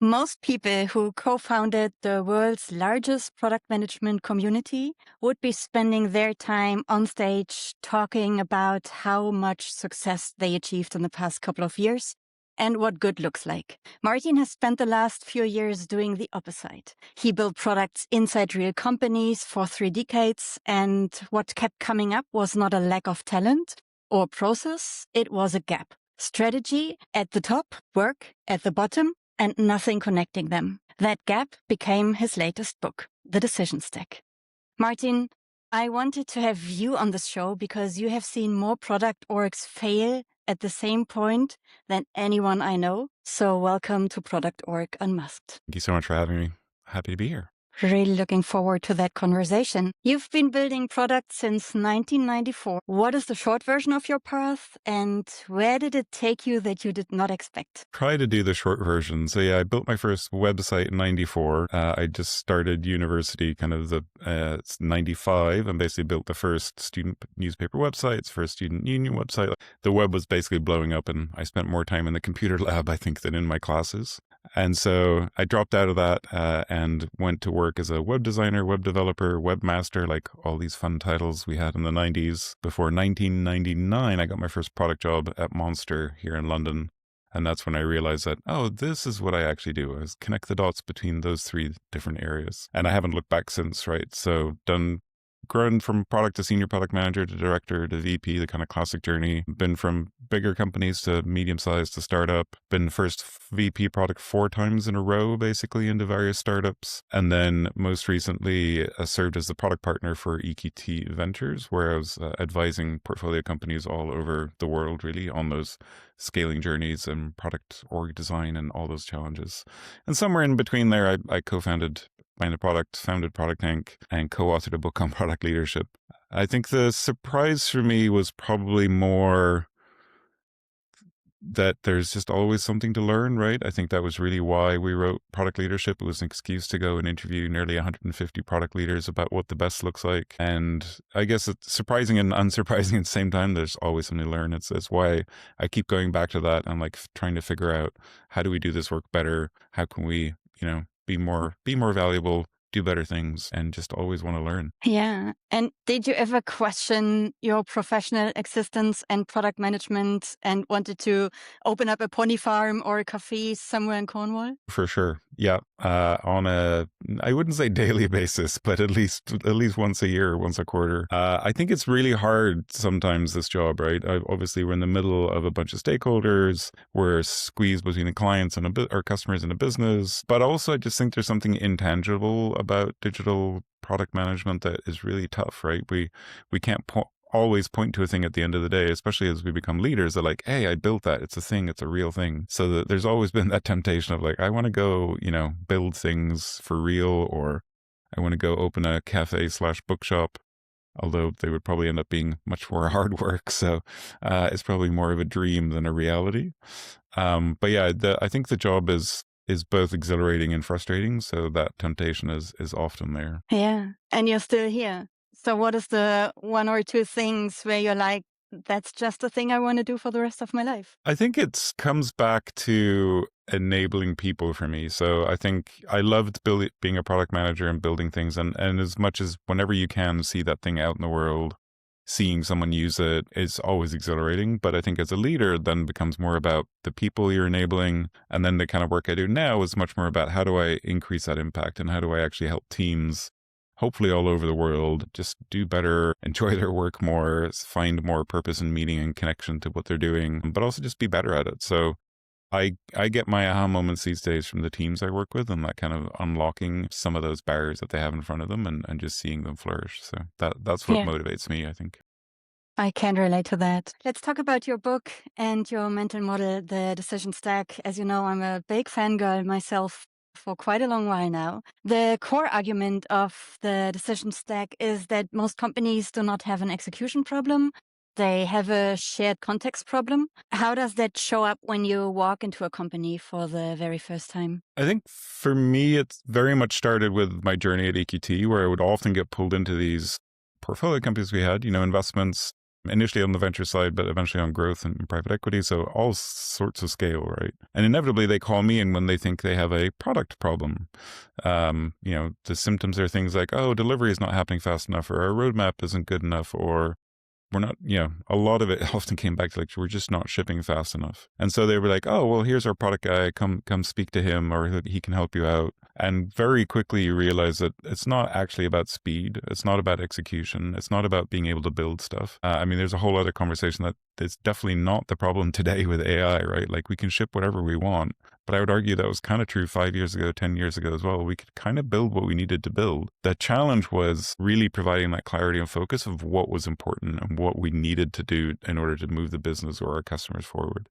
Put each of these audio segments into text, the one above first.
Most people who co-founded the world's largest product management community would be spending their time on stage talking about how much success they achieved in the past couple of years and what good looks like. Martin has spent the last few years doing the opposite. He built products inside real companies for 3 decades, and what kept coming up was not a lack of talent or process, it was a gap. Strategy at the top, work at the bottom, and nothing connecting them. That gap became his latest book, The Decision Stack. Martin, I wanted to have you on this show because you have seen more product orgs fail at the same point than anyone I know. So welcome to Product Org Unmasked. Thank you so much for having me. Happy to be here. Really looking forward to that conversation. You've been building products since 1994. What is the short version of your path, and where did it take you that you did not expect? Try to do the short version. So yeah, I built my first website in 94. I just started university it's 95 and basically built the first student newspaper websites, first student union website. The web was basically blowing up and I spent more time in the computer lab, I think, than in my classes. And so I dropped out of that and went to work as a web designer, web developer, webmaster, like all these fun titles we had in the 90s. Before 1999, I got my first product job at Monster here in London. And that's when I realized that, oh, this is what I actually do, is connect the dots between those 3 different areas. And I haven't looked back since, right? So grown from product to senior product manager to director to VP, the kind of classic journey. Been from bigger companies to medium-sized to startup. Been first VP product 4 times in a row, basically, into various startups. And then most recently served as the product partner for EQT Ventures, where I was advising portfolio companies all over the world, really, on those scaling journeys and product org design and all those challenges. And somewhere in between there, I co-founded founded Product Inc., and co-authored a book on product leadership. I think the surprise for me was probably more that there's just always something to learn, right? I think that was really why we wrote Product Leadership. It was an excuse to go and interview nearly 150 product leaders about what the best looks like. And I guess it's surprising and unsurprising at the same time. There's always something to learn. It's why I keep going back to that and like trying to figure out, how do we do this work better? How can we, be more valuable, do better things, and just always want to learn. Yeah. And did you ever question your professional existence and product management and wanted to open up a pony farm or a cafe somewhere in Cornwall? For sure. Yeah. On I wouldn't say daily basis, but at least once a year, once a quarter. I think it's really hard sometimes, this job, right? Obviously, we're in the middle of a bunch of stakeholders. We're squeezed between the clients and our customers in a business. But also, I just think there's something intangible about digital product management that is really tough, right? We can't always point to a thing at the end of the day, especially as we become leaders. They're like, hey, I built that. It's a thing. It's a real thing. So that there's always been that temptation of like, I want to go, build things for real, or I want to go open a cafe/bookshop, although they would probably end up being much more hard work. So it's probably more of a dream than a reality. But yeah, I think the job is both exhilarating and frustrating. So that temptation is often there. Yeah. And you're still here. So what is the 1 or 2 things where you're like, that's just a thing I want to do for the rest of my life? I think it comes back to enabling people for me. So I think I loved being a product manager and building things. And as much as whenever you can see that thing out in the world, seeing someone use it is always exhilarating. But I think as a leader, then becomes more about the people you're enabling. And then the kind of work I do now is much more about, how do I increase that impact and how do I actually help teams, hopefully all over the world, just do better, enjoy their work more, find more purpose and meaning and connection to what they're doing, but also just be better at it. So I get my aha moments these days from the teams I work with, and that kind of unlocking some of those barriers that they have in front of them and just seeing them flourish. So that's what motivates me, I think. I can relate to that. Let's talk about your book and your mental model, The Decision Stack. As you know, I'm a big fangirl myself for quite a long while now. The core argument of the decision stack is that most companies do not have an execution problem. They have a shared context problem. How does that show up when you walk into a company for the very first time? I think for me, it's very much started with my journey at EQT, where I would often get pulled into these portfolio companies we had, investments, initially on the venture side, but eventually on growth and private equity. So all sorts of scale, right? And inevitably they call me in when they think they have a product problem. The symptoms are things like, oh, delivery is not happening fast enough, or our roadmap isn't good enough, or we're not, a lot of it often came back to like, we're just not shipping fast enough. And so they were like, oh, well, here's our product guy, come speak to him, or he can help you out. And very quickly you realize that it's not actually about speed. It's not about execution. It's not about being able to build stuff. There's a whole other conversation that it's definitely not the problem today with AI, right? Like we can ship whatever we want. But I would argue that was kind of true 5 years ago, 10 years ago as well. We could kind of build what we needed to build. The challenge was really providing that clarity and focus of what was important and what we needed to do in order to move the business or our customers forward.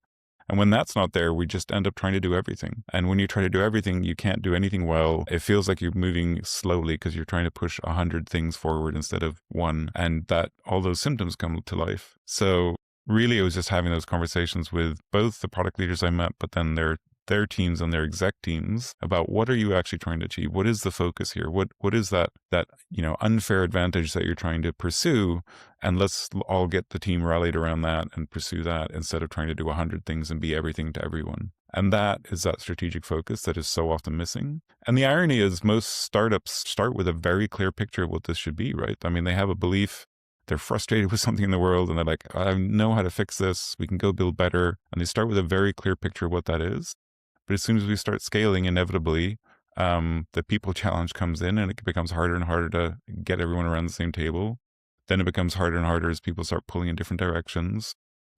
And when that's not there, we just end up trying to do everything. And when you try to do everything, you can't do anything well. It feels like you're moving slowly because you're trying to push 100 things forward instead of one. And that all those symptoms come to life. So really, it was just having those conversations with both the product leaders I met, but then their teams and their exec teams about what are you actually trying to achieve? What is the focus here? What is that unfair advantage that you're trying to pursue? And let's all get the team rallied around that and pursue that instead of trying to do 100 things and be everything to everyone. And that is that strategic focus that is so often missing. And the irony is most startups start with a very clear picture of what this should be, right? I mean, they have a belief. They're frustrated with something in the world and they're like, I know how to fix this. We can go build better. And they start with a very clear picture of what that is. But as soon as we start scaling, inevitably, the people challenge comes in and it becomes harder and harder to get everyone around the same table. Then it becomes harder and harder as people start pulling in different directions.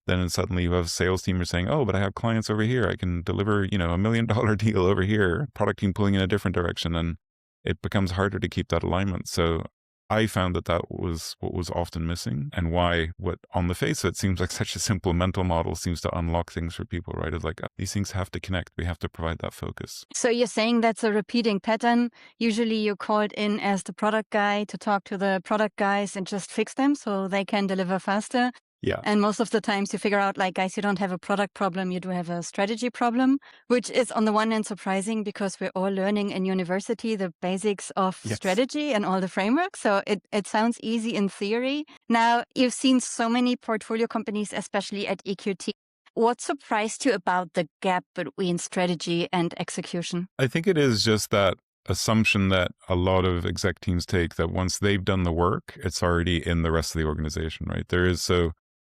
Then suddenly you have a sales team are saying, oh, but I have clients over here. I can deliver, $1 million deal over here. Product team pulling in a different direction. And it becomes harder to keep that alignment. So I found that was what was often missing and why what on the face of it seems like such a simple mental model seems to unlock things for people, right? It's like these things have to connect. We have to provide that focus. So you're saying that's a repeating pattern. Usually you're called in as the product guy to talk to the product guys and just fix them so they can deliver faster. Yeah. And most of the times you figure out, like, guys, you don't have a product problem, you do have a strategy problem, which is on the one hand surprising because we're all learning in university the basics of strategy and all the frameworks. So it sounds easy in theory. Now, you've seen so many portfolio companies, especially at EQT. What surprised you about the gap between strategy and execution? I think it is just that assumption that a lot of exec teams take that once they've done the work, it's already in the rest of the organization, right?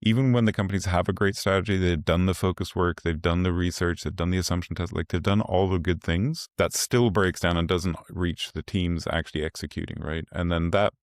Even when the companies have a great strategy, they've done the focus work, they've done the research, they've done the assumption test, like they've done all the good things, that still breaks down and doesn't reach the teams actually executing, right? And then that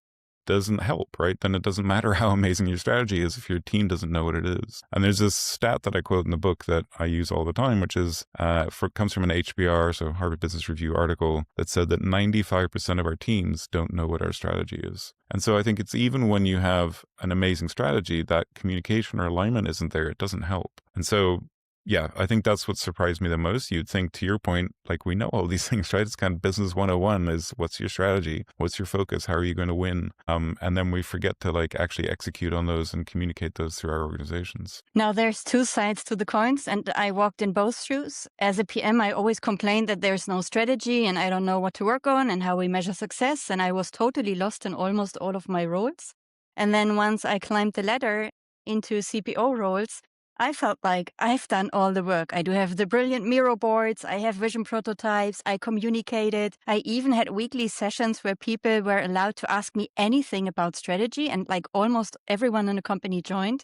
doesn't help, right? Then it doesn't matter how amazing your strategy is if your team doesn't know what it is. And there's this stat that I quote in the book that I use all the time, which is comes from an HBR, so Harvard Business Review article that said that 95% of our teams don't know what our strategy is. And so I think it's even when you have an amazing strategy, that communication or alignment isn't there, it doesn't help. And so yeah, I think that's what surprised me the most. You'd think, to your point, like we know all these things, right? It's kind of business 101 is what's your strategy? What's your focus? How are you going to win? And then we forget to like actually execute on those and communicate those through our organizations. Now, there's two sides to the coins, and I walked in both shoes. As a PM, I always complained that there's no strategy and I don't know what to work on and how we measure success. And I was totally lost in almost all of my roles. And then once I climbed the ladder into CPO roles, I felt like I've done all the work. I do have the brilliant Miro boards. I have vision prototypes. I communicated. I even had weekly sessions where people were allowed to ask me anything about strategy, and like almost everyone in the company joined.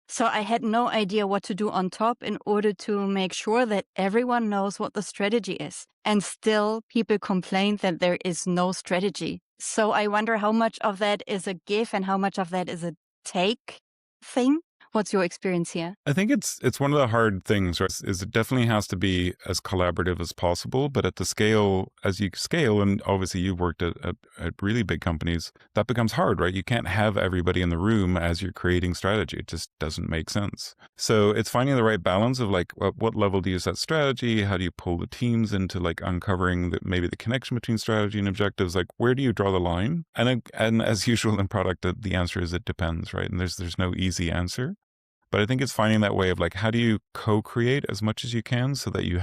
So I had no idea what to do on top in order to make sure that everyone knows what the strategy is. And still people complain that there is no strategy. So I wonder how much of that is a give and how much of that is a take thing. What's your experience here? I think it's one of the hard things, right? Is it definitely has to be as collaborative as possible, but at the scale, as you scale, and obviously you've worked at really big companies, that becomes hard, right? You can't have everybody in the room as you're creating strategy. It just doesn't make sense. So it's finding the right balance of like, what level do you set strategy? How do you pull the teams into like uncovering maybe the connection between strategy and objectives? Like, where do you draw the line? And as usual in product, the answer is it depends, right? And there's no easy answer. But I think it's finding that way of like, how do you co-create as much as you can so that you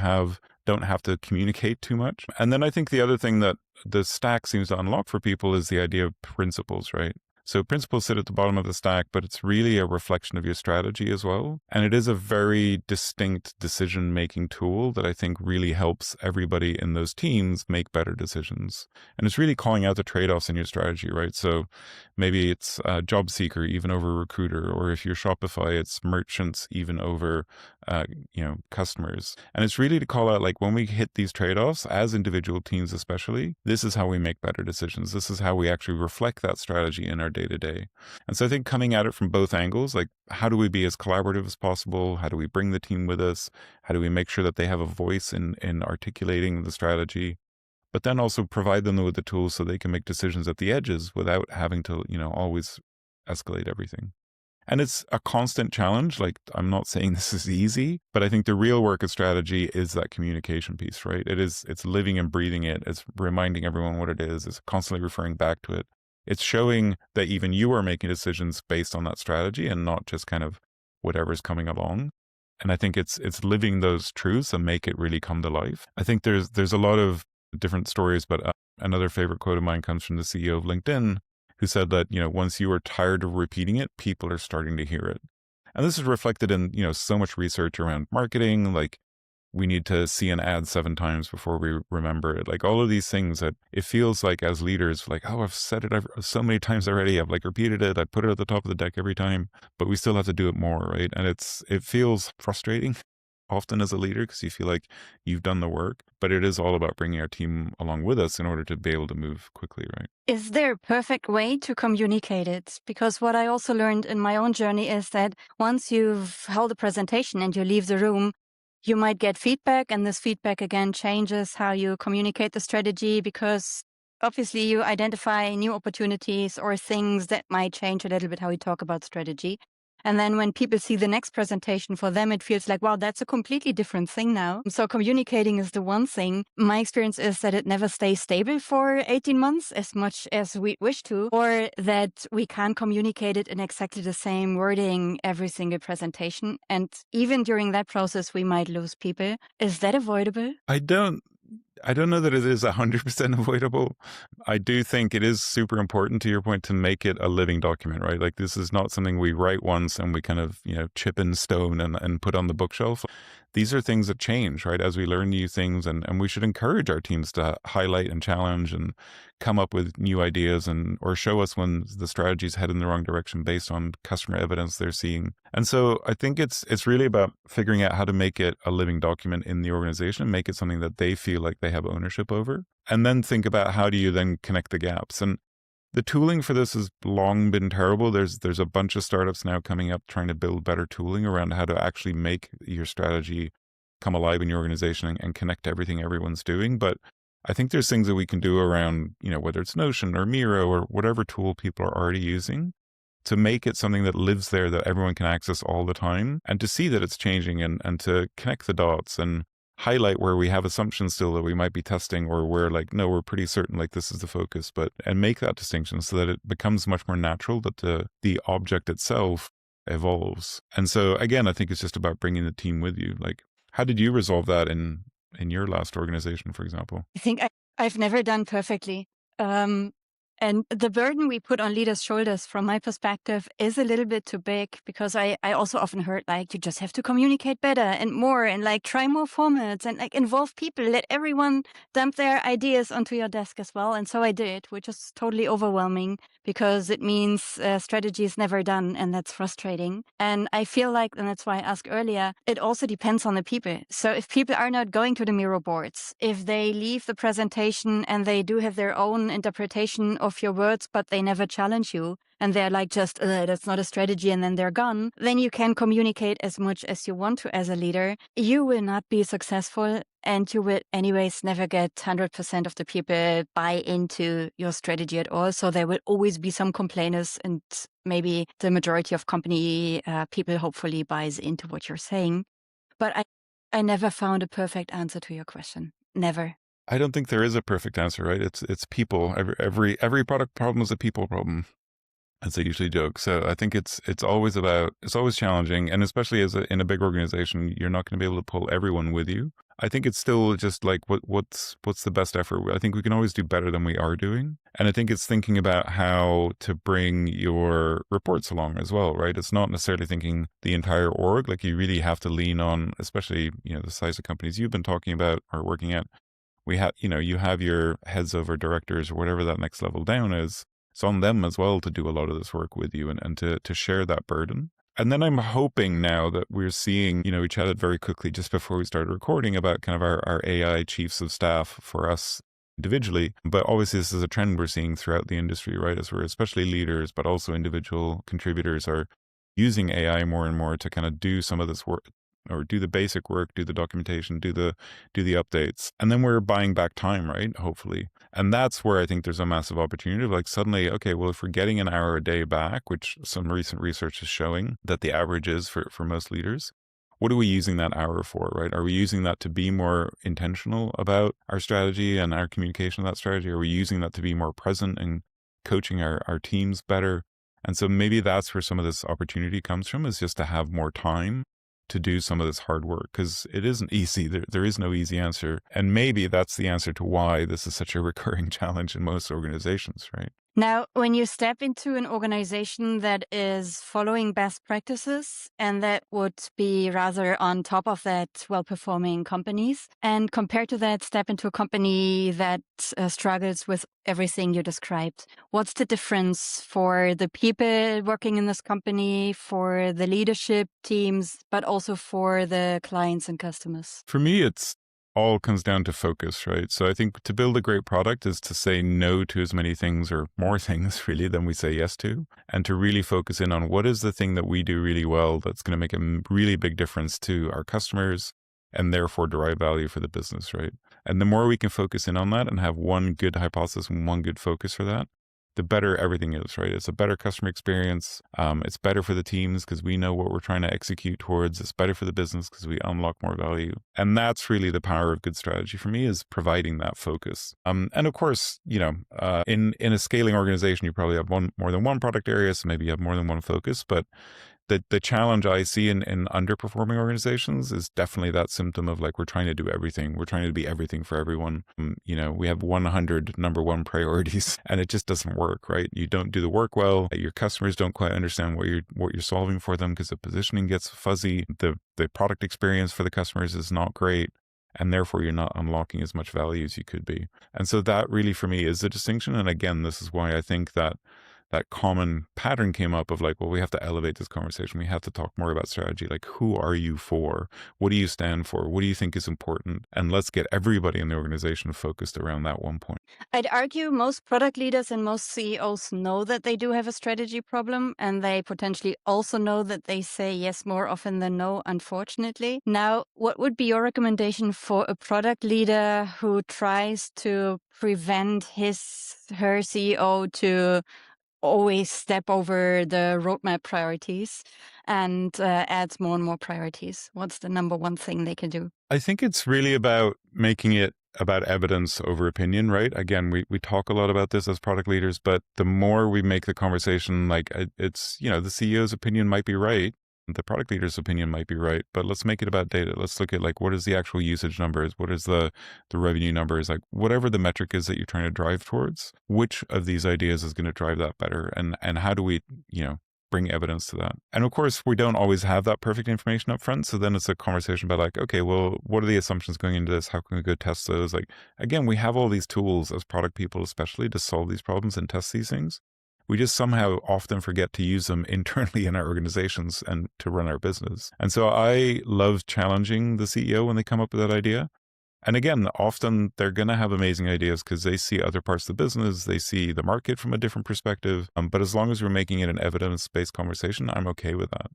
don't have to communicate too much? And then I think the other thing that the stack seems to unlock for people is the idea of principles, right? So principles sit at the bottom of the stack, but it's really a reflection of your strategy as well. And it is a very distinct decision-making tool that I think really helps everybody in those teams make better decisions. And it's really calling out the trade-offs in your strategy, right? So maybe it's a job seeker even over recruiter, or if you're Shopify, it's merchants even over, customers. And it's really to call out, like, when we hit these trade-offs as individual teams, especially, this is how we make better decisions. This is how we actually reflect that strategy in our day-to-day. And so I think coming at it from both angles, like, how do we be as collaborative as possible? How do we bring the team with us? How do we make sure that they have a voice in articulating the strategy? But then also provide them with the tools so they can make decisions at the edges without having to, always escalate everything. And it's a constant challenge. Like, I'm not saying this is easy, but I think the real work of strategy is that communication piece, right? It's living and breathing it. It's reminding everyone what it is. It's constantly referring back to it. It's showing that even you are making decisions based on that strategy and not just kind of whatever's coming along. And I think it's living those truths and make it really come to life. I think there's a lot of different stories, but another favorite quote of mine comes from the CEO of LinkedIn, who said that, once you are tired of repeating it, people are starting to hear it. And this is reflected in, so much research around marketing, like we need to see an ad 7 times before we remember it. Like all of these things that it feels like as leaders, like, oh, I've said it so many times already. I've like repeated it. I put it at the top of the deck every time, but we still have to do it more, right? And it feels frustrating often as a leader because you feel like you've done the work, but it is all about bringing our team along with us in order to be able to move quickly, right? Is there a perfect way to communicate it? Because what I also learned in my own journey is that once you've held a presentation and you leave the room, you might get feedback, and this feedback again changes how you communicate the strategy, because obviously you identify new opportunities or things that might change a little bit how you talk about strategy. And then when people see the next presentation, for them, it feels like, wow, that's a completely different thing now. So communicating is the one thing. My experience is that it never stays stable for 18 months as much as we wish to, or that we can't communicate it in exactly the same wording every single presentation. And even during that process, we might lose people. Is that avoidable? I don't know that it is 100% avoidable. I do think it is super important, to your point, to make it a living document, right? Like this is not something we write once and we kind of, chip in stone and put on the bookshelf. These are things that change, right? As we learn new things, and we should encourage our teams to highlight and challenge and come up with new ideas or show us when the strategies head in the wrong direction based on customer evidence they're seeing. And so I think it's really about figuring out how to make it a living document in the organization, make it something that they feel like they have ownership over, and then think about how do you then connect the gaps. And the tooling for this has long been terrible. There's a bunch of startups now coming up trying to build better tooling around how to actually make your strategy come alive in your organization and connect everything everyone's doing. But I think there's things that we can do around, whether it's Notion or Miro or whatever tool people are already using, to make it something that lives there that everyone can access all the time, and to see that it's changing and to connect the dots and highlight where we have assumptions still that we might be testing, or where like, no, we're pretty certain like this is the focus, and make that distinction so that it becomes much more natural that the object itself evolves. And so again, I think it's just about bringing the team with you. Like, how did you resolve that in your last organization, for example? I think I've never done perfectly. And the burden we put on leaders' shoulders, from my perspective, is a little bit too big, because I also often heard, like, you just have to communicate better and more, and like try more formats and like involve people, let everyone dump their ideas onto your desk as well. And so I did, which is totally overwhelming because it means strategy is never done, and that's frustrating. And I feel like, and that's why I asked earlier, it also depends on the people. So if people are not going to the Miro boards, if they leave the presentation and they do have their own interpretation of your words, but they never challenge you, and they're like, just, that's not a strategy, and then they're gone, then you can communicate as much as you want to as a leader. You will not be successful, and you will anyways never get 100% of the people buy into your strategy at all. So there will always be some complainers, and maybe the majority of company people hopefully buys into what you're saying. But I never found a perfect answer to your question. Never. I don't think there is a perfect answer, right? It's people. Every product problem is a people problem. as I usually joke. So I think it's always challenging, and especially in a big organization, you're not going to be able to pull everyone with you. I think it's still just like what's the best effort. I think we can always do better than we are doing, and I think it's thinking about how to bring your reports along as well, right? It's not necessarily thinking the entire org. Like you really have to lean on, especially the size of companies you've been talking about or working at. We have you have your heads of or directors or whatever that next level down is. It's on them as well to do a lot of this work with you and to share that burden. And then I'm hoping now that we're seeing, we chatted very quickly just before we started recording about kind of our AI chiefs of staff for us individually. But obviously this is a trend we're seeing throughout the industry, right? As we're especially leaders, but also individual contributors are using AI more and more to kind of do some of this work or do the basic work, do the documentation, do the updates. And then we're buying back time, right? Hopefully. And that's where I think there's a massive opportunity of like suddenly, okay, well, if we're getting an hour a day back, which some recent research is showing that the average is for most leaders, what are we using that hour for, right? Are we using that to be more intentional about our strategy and our communication of that strategy? Are we using that to be more present and coaching our teams better? And so maybe that's where some of this opportunity comes from, is just to have more time to do some of this hard work, because it isn't easy. There is no easy answer. And maybe that's the answer to why this is such a recurring challenge in most organizations, right? Now, when you step into an organization that is following best practices and that would be rather on top of that well-performing companies, and compared to that, step into a company that struggles with everything you described, what's the difference for the people working in this company, for the leadership teams, but also for the clients and customers? For me, it's all comes down to focus, right? So I think to build a great product is to say no to as many things or more things really than we say yes to, and to really focus in on what is the thing that we do really well that's going to make a really big difference to our customers and therefore derive value for the business, right? And the more we can focus in on that and have one good hypothesis and one good focus for that, the better everything is, right? It's a better customer experience. It's better for the teams because we know what we're trying to execute towards. It's better for the business because we unlock more value. And that's really the power of good strategy for me, is providing that focus. And of course, in a scaling organization, you probably have more than one product area, so maybe you have more than one focus. But the challenge I see in underperforming organizations is definitely that symptom of like, we're trying to do everything. We're trying to be everything for everyone. We have 100 number one priorities and it just doesn't work, right? You don't do the work well. Your customers don't quite understand what you're solving for them because the positioning gets fuzzy. The product experience for the customers is not great. And therefore, you're not unlocking as much value as you could be. And so that really, for me, is the distinction. And again, this is why I think that common pattern came up of like, well, we have to elevate this conversation. We have to talk more about strategy. Like, who are you for? What do you stand for? What do you think is important? And let's get everybody in the organization focused around that one point. I'd argue most product leaders and most CEOs know that they do have a strategy problem, and they potentially also know that they say yes more often than no, unfortunately. Now, what would be your recommendation for a product leader who tries to prevent her CEO to always step over the roadmap priorities and adds more and more priorities? What's the number one thing they can do? I think it's really about making it about evidence over opinion, right? Again, we talk a lot about this as product leaders, but the more we make the conversation like it's, the CEO's opinion might be right, the product leader's opinion might be right, but let's make it about data. Let's look at like, what is the actual usage numbers? What is the revenue numbers? Like whatever the metric is that you're trying to drive towards, which of these ideas is going to drive that better? And how do we, bring evidence to that? And of course, we don't always have that perfect information up front. So then it's a conversation about like, okay, well, what are the assumptions going into this? How can we go test those? Like, again, we have all these tools as product people, especially to solve these problems and test these things. We just somehow often forget to use them internally in our organizations and to run our business. And so I love challenging the CEO when they come up with that idea. And again, often they're going to have amazing ideas because they see other parts of the business. They see the market from a different perspective. But as long as we're making it an evidence-based conversation, I'm okay with that.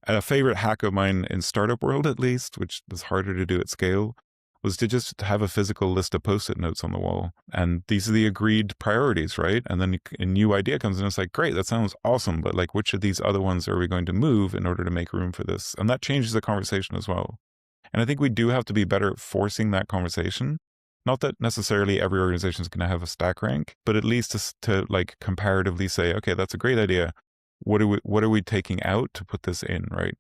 And a favorite hack of mine in startup world, at least, which is harder to do at scale, was to just have a physical list of Post-it notes on the wall. And these are the agreed priorities, right? And then a new idea comes in. It's like, great, that sounds awesome. But like, which of these other ones are we going to move in order to make room for this? And that changes the conversation as well. And I think we do have to be better at forcing that conversation Not that necessarily every organization is going to have a stack rank, but at least to like comparatively say, okay, that's a great idea. What are we taking out to put this in, right?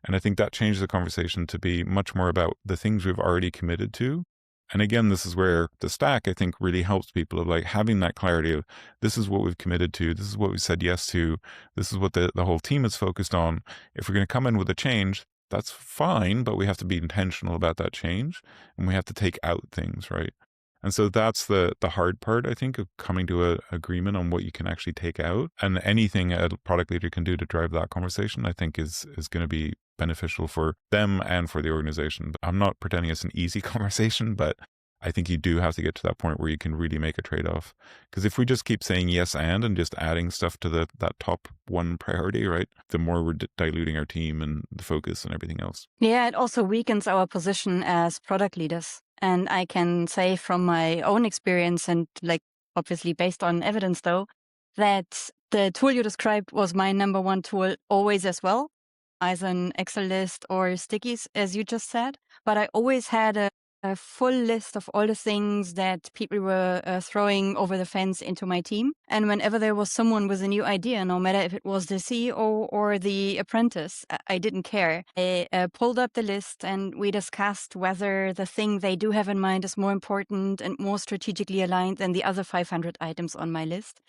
And I think that changed the conversation to be much more about the things we've already committed to. And again, this is where the stack, I think, really helps people of like having that clarity of this is what we've committed to. This is what we said yes to. This is what the whole team is focused on. If we're going to come in with a change, that's fine, but we have to be intentional about that change and we have to take out things, right? And so that's the hard part, I think, of coming to an agreement on what you can actually take out. And anything a product leader can do to drive that conversation, I think is going to be beneficial for them and for the organization. I'm not pretending it's an easy conversation, but I think you do have to get to that point where you can really make a trade-off. Because if we just keep saying yes and just adding stuff to that top one priority, right, the more we're diluting our team and the focus and everything else. Yeah, it also weakens our position as product leaders. And I can say from my own experience and like obviously based on evidence though, that the tool you described was my number one tool always as well, as an Excel list or stickies, as you just said. But I always had a full list of all the things that people were throwing over the fence into my team. And whenever there was someone with a new idea, no matter if it was the CEO or the apprentice, I didn't care. I pulled up the list and we discussed whether the thing they do have in mind is more important and more strategically aligned than the other 500 items on my list.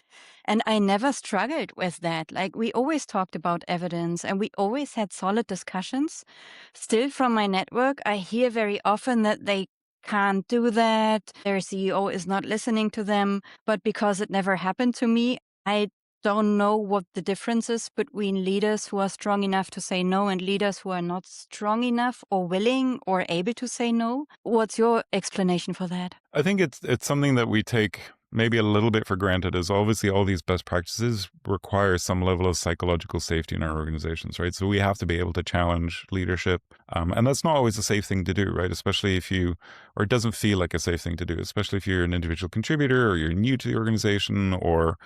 And I never struggled with that. Like we always talked about evidence and we always had solid discussions. Still from my network, I hear very often that they can't do that. Their CEO is not listening to them. But because it never happened to me, I don't know what the difference is between leaders who are strong enough to say no and leaders who are not strong enough or willing or able to say no. What's your explanation for that? I think it's something that we take maybe a little bit for granted, is obviously all these best practices require some level of psychological safety in our organizations, right? So we have to be able to challenge leadership. And that's not always a safe thing to do, right? Especially if or it doesn't feel like a safe thing to do, especially if you're an individual contributor or you're new to the organization or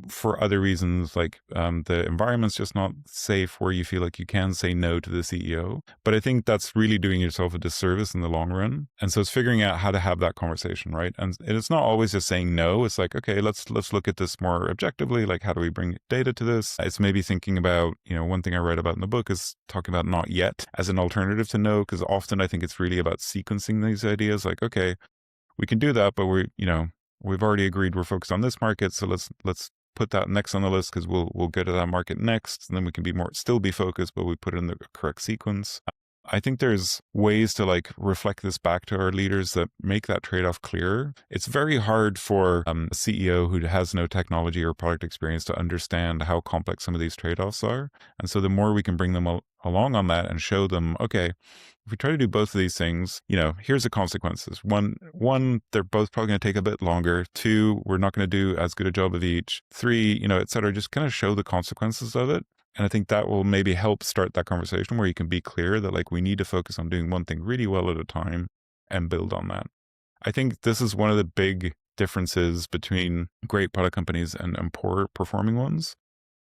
for other reasons, like the environment's just not safe where you feel like you can say no to the CEO. But I think that's really doing yourself a disservice in the long run. And so it's figuring out how to have that conversation, right? And it's not always just saying no. It's like, okay, let's look at this more objectively. Like, how do we bring data to this? It's maybe thinking about, one thing I write about in the book is talking about not yet as an alternative to no, because often I think it's really about sequencing these ideas. Like, okay, we can do that, but we've already agreed we're focused on this market, so let's put that next on the list because we'll get to that market next, and then we can still be focused, but we put it in the correct sequence. I think there's ways to like reflect this back to our leaders that make that trade-off clearer. It's very hard for a CEO who has no technology or product experience to understand how complex some of these trade-offs are. And so the more we can bring them along on that and show them, okay, if we try to do both of these things, here's the consequences. One, they're both probably going to take a bit longer. Two, we're not going to do as good a job of each. Three, et cetera. Just kind of show the consequences of it. And I think that will maybe help start that conversation where you can be clear that like we need to focus on doing one thing really well at a time and build on that. I think this is one of the big differences between great product companies and poor performing ones,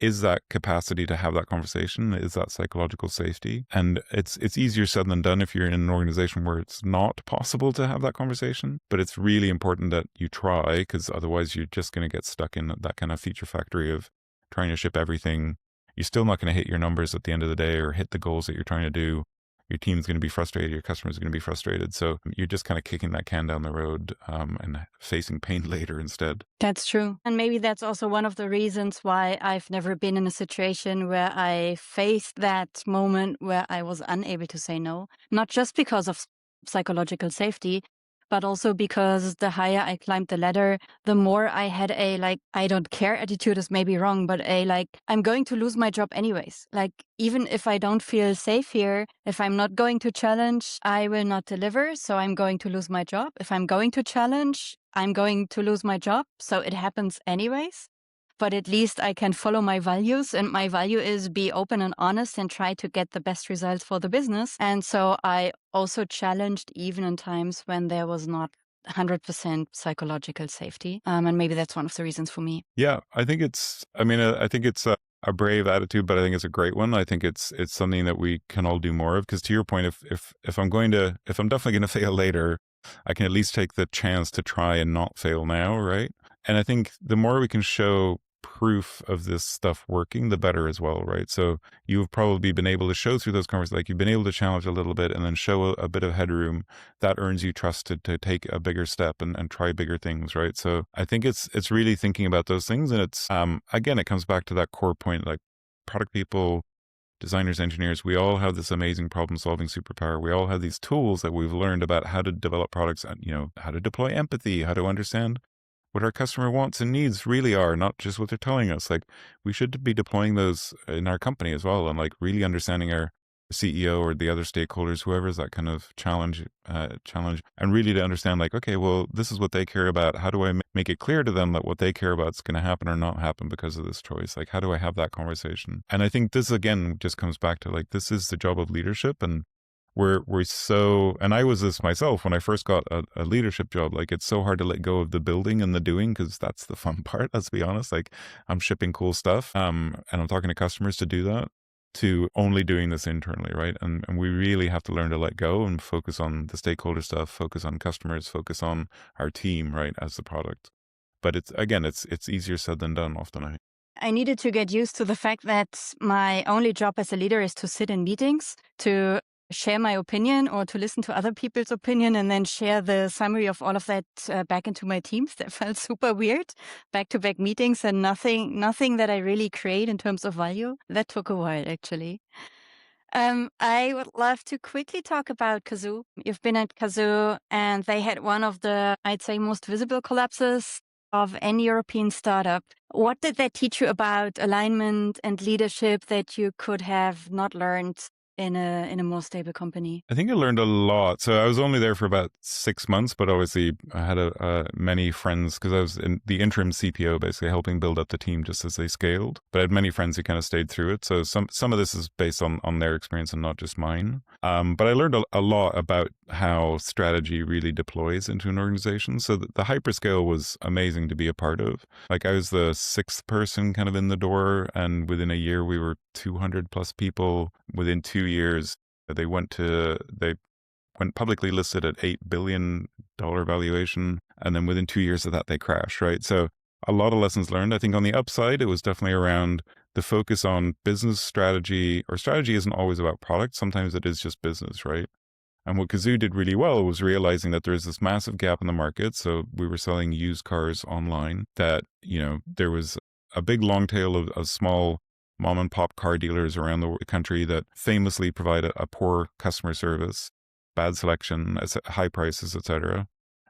is that capacity to have that conversation, is that psychological safety. And it's easier said than done if you're in an organization where it's not possible to have that conversation. But it's really important that you try, because otherwise you're just going to get stuck in that kind of feature factory of trying to ship everything. You're still not going to hit your numbers at the end of the day or hit the goals that you're trying to do. Your team's going to be frustrated. Your customers are going to be frustrated. So you're just kind of kicking that can down the road and facing pain later instead. That's true. And maybe that's also one of the reasons why I've never been in a situation where I faced that moment where I was unable to say no, not just because of psychological safety, but also because the higher I climbed the ladder, the more I had I don't care attitude is maybe wrong, but I'm going to lose my job anyways. Like, even if I don't feel safe here, if I'm not going to challenge, I will not deliver. So I'm going to lose my job. If I'm going to challenge, I'm going to lose my job. So it happens anyways. But at least I can follow my values, and my value is be open and honest and try to get the best results for the business. And so I also challenged even in times when there was not 100% psychological safety. And maybe that's one of the reasons for me. Yeah, I think it's a brave attitude, but I think it's a great one. I think it's something that we can all do more of, because to your point, if I'm definitely going to fail later, I can at least take the chance to try and not fail now, right? And I think the more we can show proof of this stuff working, the better as well, right? So you've probably been able to show through those conversations, like you've been able to challenge a little bit and then show a bit of headroom that earns you trust to take a bigger step and try bigger things, right? So I think it's really thinking about those things. And it's, again, it comes back to that core point, like product people, designers, engineers, we all have this amazing problem solving superpower. We all have these tools that we've learned about how to develop products and, how to deploy empathy, how to understand what our customer wants and needs really are, not just what they're telling us. Like we should be deploying those in our company as well, and like really understanding our CEO or the other stakeholders, whoever is that kind of challenge, and really to understand like, okay, well, this is what they care about. How do I make it clear to them that what they care about is going to happen or not happen because of this choice? Like, how do I have that conversation? And I think this again just comes back to like, this is the job of leadership, and we're so, and I was this myself when I first got a leadership job. Like it's so hard to let go of the building and the doing because that's the fun part. Let's be honest. Like I'm shipping cool stuff, and I'm talking to customers to do that, to only doing this internally, right? And we really have to learn to let go and focus on the stakeholder stuff, focus on customers, focus on our team, right, as the product. But it's again, it's easier said than done often. I think. I needed to get used to the fact that my only job as a leader is to sit in meetings, to share my opinion or to listen to other people's opinion and then share the summary of all of that back into my teams. That felt super weird. Back-to-back meetings and nothing that I really create in terms of value. That took a while, actually. I would love to quickly talk about Cazoo. You've been at Cazoo, and they had one of the, I'd say, most visible collapses of any European startup. What did that teach you about alignment and leadership that you could have not learned in a more stable company? I think I learned a lot. So I was only there for about 6 months, but obviously I had many friends because I was in the interim CPO, basically helping build up the team just as they scaled. But I had many friends who kind of stayed through it. So some of this is based on their experience and not just mine. But I learned a lot about how strategy really deploys into an organization. So the hyperscale was amazing to be a part of. Like I was the 6th person kind of in the door, and within a year we were 200 plus people. Within 2 years, they went publicly listed at $8 billion valuation. And then within 2 years of that, they crashed, right? So a lot of lessons learned. I think on the upside, it was definitely around the focus on business strategy, or strategy isn't always about product. Sometimes it is just business, right? And what Cazoo did really well was realizing that there's this massive gap in the market. So we were selling used cars online, that, there was a big long tail of small mom and pop car dealers around the country that famously provide a poor customer service, bad selection, high prices, etc.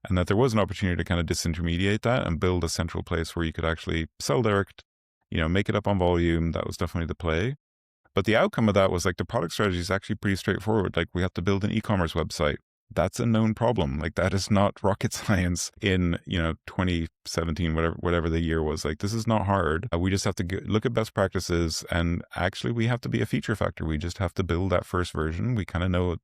And that there was an opportunity to kind of disintermediate that and build a central place where you could actually sell direct, make it up on volume. That was definitely the play. But the outcome of that was like the product strategy is actually pretty straightforward. Like we have to build an e-commerce website. That's a known problem. Like that is not rocket science in, 2017, whatever the year was. Like this is not hard. We just have to look at best practices, and actually we have to be a feature factor. We just have to build that first version. We kind of know what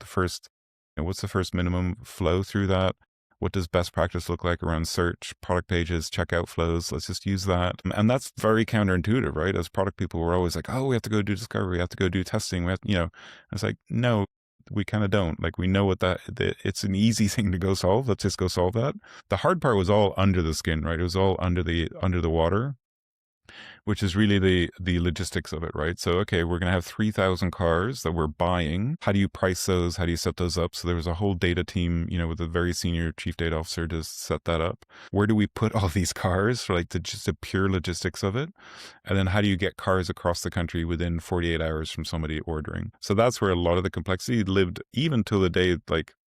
what's the first minimum flow through that? What does best practice look like around search, product pages, checkout flows? Let's just use that. And that's very counterintuitive, right? As product people, we're always like, oh, we have to go do discovery. We have to go do testing. It's like, no, we kind of don't. Like we know it's an easy thing to go solve. Let's just go solve that. The hard part was all under the skin, right? It was all under the water, which is really the logistics of it, right? So, okay, we're going to have 3,000 cars that we're buying. How do you price those? How do you set those up? So there was a whole data team, with a very senior chief data officer to set that up. Where do we put all these cars for just the pure logistics of it? And then how do you get cars across the country within 48 hours from somebody ordering? So that's where a lot of the complexity lived, even till the day,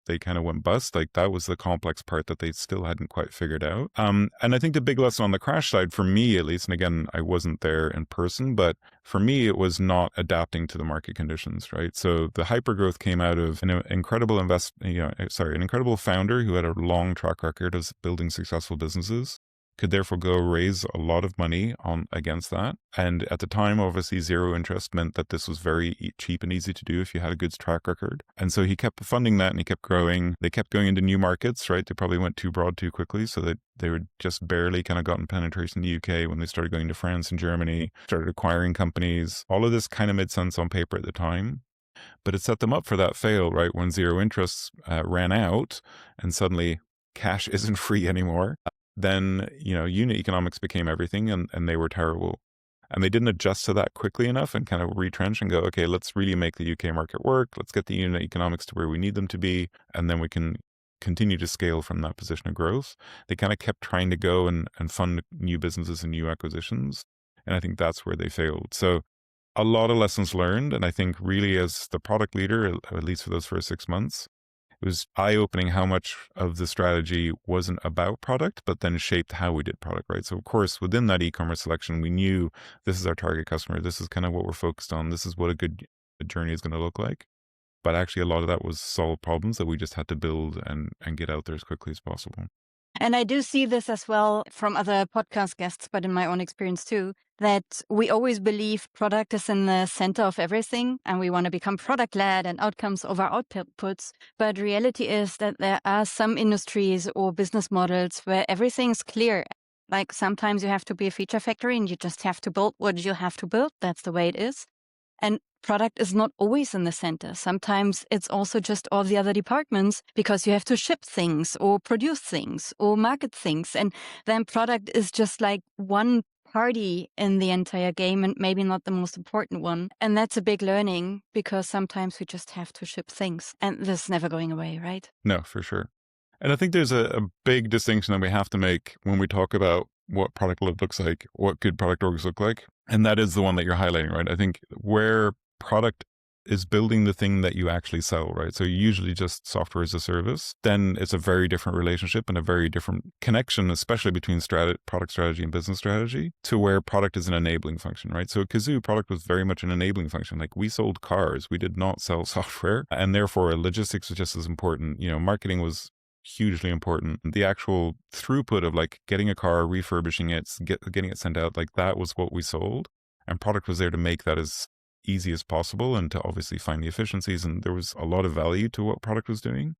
they kind of went bust. Like that was the complex part that they still hadn't quite figured out. And I think the big lesson on the crash side, for me at least, and again, I wasn't there in person, but for me, it was not adapting to the market conditions, right? So the hypergrowth came out of an incredible an incredible founder who had a long track record of building successful businesses, could therefore go raise a lot of money against that. And at the time, obviously, zero interest meant that this was very cheap and easy to do if you had a good track record. And so he kept funding that and he kept growing. They kept going into new markets, right? They probably went too broad too quickly. So that they were just barely kind of gotten penetration in the UK when they started going to France and Germany, started acquiring companies. All of this kind of made sense on paper at the time. But it set them up for that fail, right? When zero interest ran out and suddenly cash isn't free anymore, then, unit economics became everything and they were terrible. And they didn't adjust to that quickly enough and kind of retrench and go, okay, let's really make the UK market work. Let's get the unit economics to where we need them to be. And then we can continue to scale from that position of growth. They kind of kept trying to go and fund new businesses and new acquisitions. And I think that's where they failed. So a lot of lessons learned. And I think really as the product leader, at least for those first 6 months, it was eye-opening how much of the strategy wasn't about product, but then shaped how we did product, right? So of course, within that e-commerce selection, we knew this is our target customer. This is kind of what we're focused on. This is what a good journey is going to look like. But actually a lot of that was solve problems that we just had to build and get out there as quickly as possible. And I do see this as well from other podcast guests, but in my own experience too, that we always believe product is in the center of everything and we want to become product led and outcomes over outputs. But reality is that there are some industries or business models where everything's clear. Like sometimes you have to be a feature factory and you just have to build what you have to build. That's the way it is. And product is not always in the center. Sometimes it's also just all the other departments because you have to ship things or produce things or market things. And then product is just like one party in the entire game and maybe not the most important one. And that's a big learning because sometimes we just have to ship things and this is never going away, right? No, for sure. And I think there's a big distinction that we have to make when we talk about what product looks like, what good product orgs look like. And that is the one that you're highlighting, right? I think where product is building the thing that you actually sell, right? So usually just software as a service, then it's a very different relationship and a very different connection, especially between product strategy and business strategy, to where product is an enabling function, right? So Cazoo product was very much an enabling function. Like we sold cars, we did not sell software. And therefore logistics was just as important. Marketing was hugely important. The actual throughput of like getting a car, refurbishing it, getting it sent out, like that was what we sold. And product was there to make that as easy as possible and to obviously find the efficiencies. And there was a lot of value to what product was doing,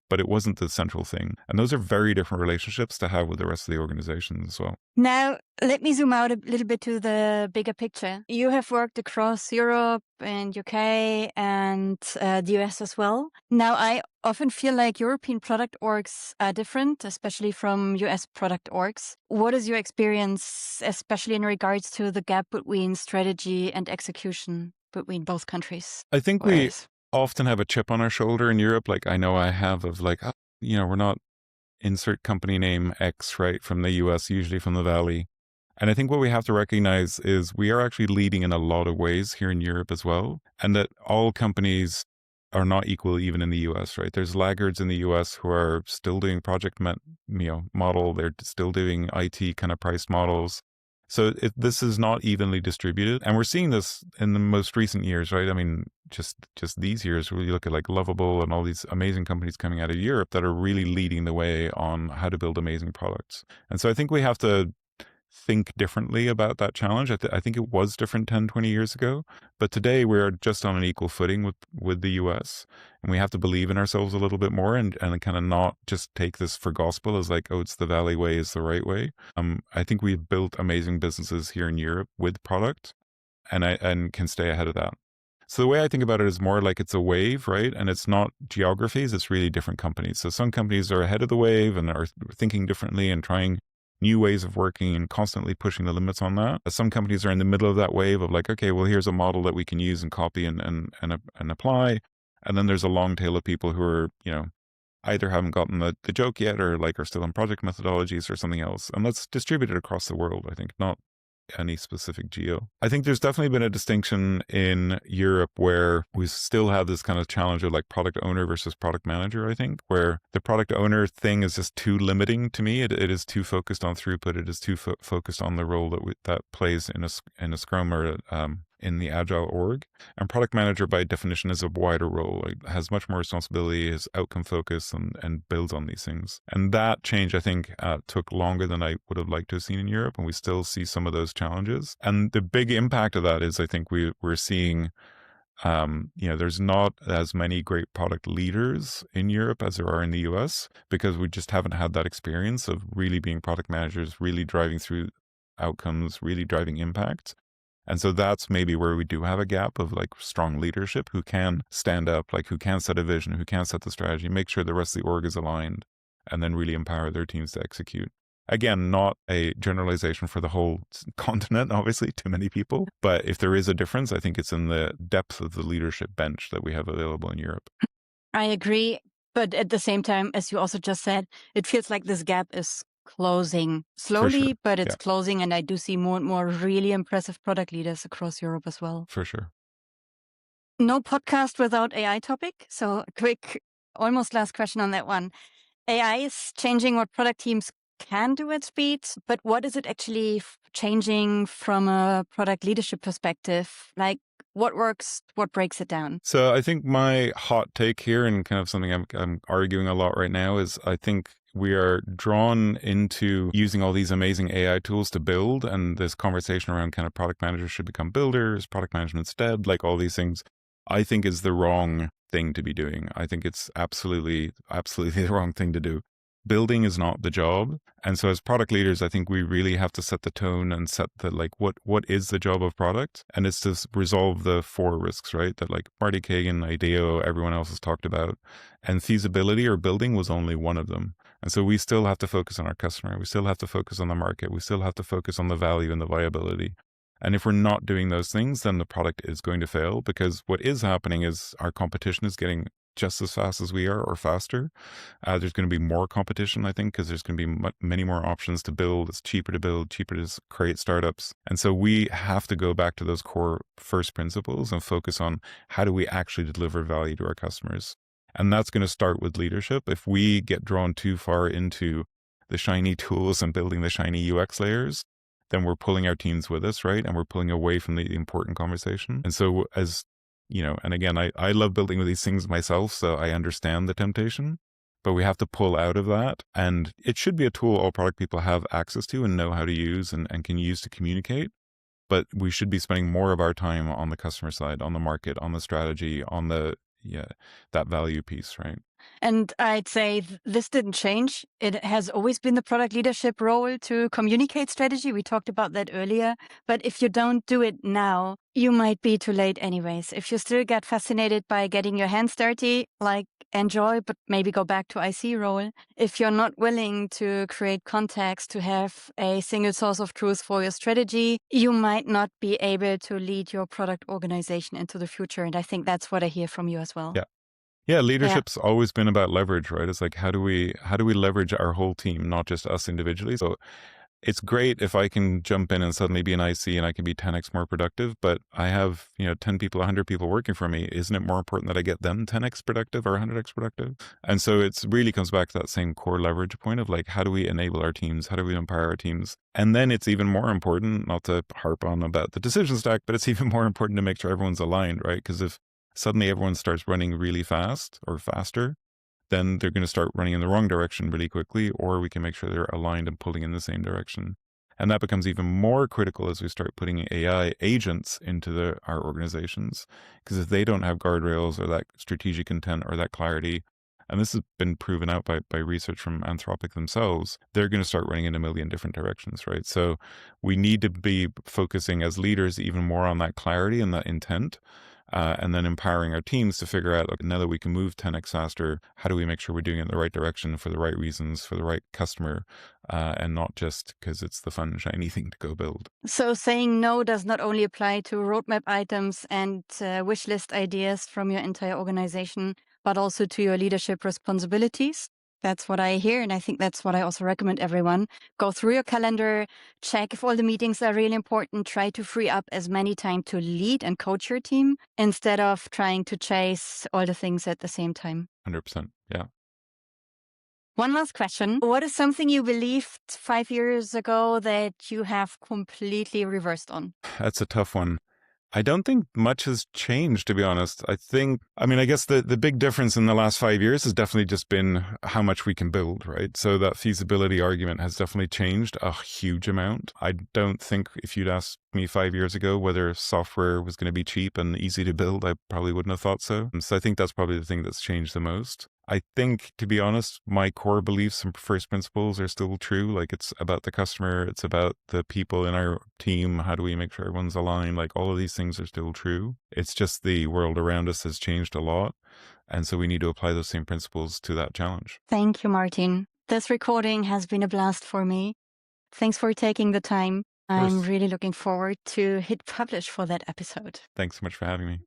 but it wasn't the central thing. And those are very different relationships to have with the rest of the organization as well. Now, let me zoom out a little bit to the bigger picture. You have worked across Europe and UK and the US as well. Now, I often feel like European product orgs are different, especially from US product orgs. What is your experience, especially in regards to the gap between strategy and execution between both countries? I think we often have a chip on our shoulder in Europe. Like I know I have of like, we're not insert company name X, right, from the US, usually from the Valley. And I think what we have to recognize is we are actually leading in a lot of ways here in Europe as well. And that all companies are not equal even in the US, right? There's laggards in the US who are still doing project model. They're still doing IT kind of price models. So this is not evenly distributed. And we're seeing this in the most recent years, right? I mean, just these years, where you look at like Lovable and all these amazing companies coming out of Europe that are really leading the way on how to build amazing products. And so I think we have to think differently about that challenge. I think it was different 10, 20 years ago, but today we're just on an equal footing with the US, and we have to believe in ourselves a little bit more and kind of not just take this for gospel as like, oh, it's the Valley way is the right way. I think we've built amazing businesses here in Europe with product and can stay ahead of that. So the way I think about it is more like it's a wave, right? And it's not geographies, it's really different companies. So some companies are ahead of the wave and are thinking differently and trying new ways of working and constantly pushing the limits on that. Some companies are in the middle of that wave of like, okay, well, here's a model that we can use and copy and apply. And then there's a long tail of people who are, either haven't gotten the joke yet or like are still in project methodologies or something else. And that's distributed across the world, I think, not any specific geo. I think there's definitely been a distinction in Europe where we still have this kind of challenge of like product owner versus product manager, I think, where the product owner thing is just too limiting to me. It is too focused on throughput. It is too focused on the role that plays in a Scrum or in the Agile org. And product manager by definition is a wider role, like has much more responsibility, is outcome focused and builds on these things. And that change, I think, took longer than I would have liked to have seen in Europe. And we still see some of those challenges. And the big impact of that is I think we're seeing, there's not as many great product leaders in Europe as there are in the US because we just haven't had that experience of really being product managers, really driving through outcomes, really driving impact. And so that's maybe where we do have a gap of like strong leadership who can stand up, like who can set a vision, who can set the strategy, make sure the rest of the org is aligned, and then really empower their teams to execute. Again, not a generalization for the whole continent, obviously, too many people. But if there is a difference, I think it's in the depth of the leadership bench that we have available in Europe. I agree. But at the same time, as you also just said, it feels like this gap is closing slowly, sure. but it's closing. And I do see more and more really impressive product leaders across Europe as well. For sure. No podcast without AI topic. So quick, almost last question on that one. AI is changing what product teams can do at speed, but what is it actually changing from a product leadership perspective? Like what works, what breaks it down? So I think my hot take here, and kind of something I'm arguing a lot right now, is I think we are drawn into using all these amazing AI tools to build, and this conversation around kind of product managers should become builders, product management's dead, like all these things, I think is the wrong thing to be doing. I think it's absolutely the wrong thing to do. Building is not the job. And so as product leaders, I think we really have to set the tone and set the, like, what is the job of product? And it's to resolve the 4 risks, right? That like Marty Kagan, IDEO, everyone else has talked about. And feasibility or building was only one of them. And so we still have to focus on our customer. We still have to focus on the market. We still have to focus on the value and the viability. And if we're not doing those things, then the product is going to fail, because what is happening is our competition is getting just as fast as we are or faster. There's going to be more competition, I think, because there's going to be many more options to build. It's cheaper to build, cheaper to create startups. And so we have to go back to those core first principles and focus on how do we actually deliver value to our customers. And that's going to start with leadership. If we get drawn too far into the shiny tools and building the shiny UX layers, then we're pulling our teams with us, right? And we're pulling away from the important conversation. And so as, you know, and again, I love building with these things myself, so I understand the temptation, but we have to pull out of that. And it should be a tool all product people have access to and know how to use and can use to communicate. But we should be spending more of our time on the customer side, on the market, on the strategy, on the, that value piece, right? And I'd say this didn't change. It has always been the product leadership role to communicate strategy. We talked about that earlier. But if you don't do it now, you might be too late anyways. If you still get fascinated by getting your hands dirty, like enjoy, but maybe go back to IC role. If you're not willing to create context, to have a single source of truth for your strategy, you might not be able to lead your product organization into the future. And I think that's what I hear from you as well. Yeah, leadership's always been about leverage, right? It's like, how do we leverage our whole team, not just us individually? So it's great if I can jump in and suddenly be an IC and I can be 10x more productive, but I have, 10 people, 100 people working for me. Isn't it more important that I get them 10x productive or 100x productive? And so it's really comes back to that same core leverage point of like, how do we enable our teams? How do we empower our teams? And then it's even more important, not to harp on about the decision stack, but it's even more important to make sure everyone's aligned, right? Because if suddenly everyone starts running really fast or faster, then they're going to start running in the wrong direction really quickly, or we can make sure they're aligned and pulling in the same direction. And that becomes even more critical as we start putting AI agents into our organizations, because if they don't have guardrails or that strategic intent or that clarity, and this has been proven out by research from Anthropic themselves, they're going to start running in a million different directions, right? So we need to be focusing as leaders even more on that clarity and that intent. And then empowering our teams to figure out, now that we can move 10x faster, how do we make sure we're doing it in the right direction for the right reasons, for the right customer, and not just because it's the fun, shiny thing to go build. So saying no does not only apply to roadmap items and wish list ideas from your entire organization, but also to your leadership responsibilities. That's what I hear. And I think that's what I also recommend everyone. Go through your calendar, check if all the meetings are really important, try to free up as many time to lead and coach your team instead of trying to chase all the things at the same time. 100%. Yeah. One last question. What is something you believed 5 years ago that you have completely reversed on? That's a tough one. I don't think much has changed, to be honest. I guess the big difference in the last 5 years has definitely just been how much we can build, right? So that feasibility argument has definitely changed a huge amount. I don't think if you'd asked me 5 years ago whether software was going to be cheap and easy to build, I probably wouldn't have thought so. So I think that's probably the thing that's changed the most. I think, to be honest, my core beliefs and first principles are still true. Like, it's about the customer, it's about the people in our team. How do we make sure everyone's aligned? Like, all of these things are still true. It's just the world around us has changed a lot. And so we need to apply those same principles to that challenge. Thank you, Martin. This recording has been a blast for me. Thanks for taking the time. I'm really looking forward to hit publish for that episode. Thanks so much for having me.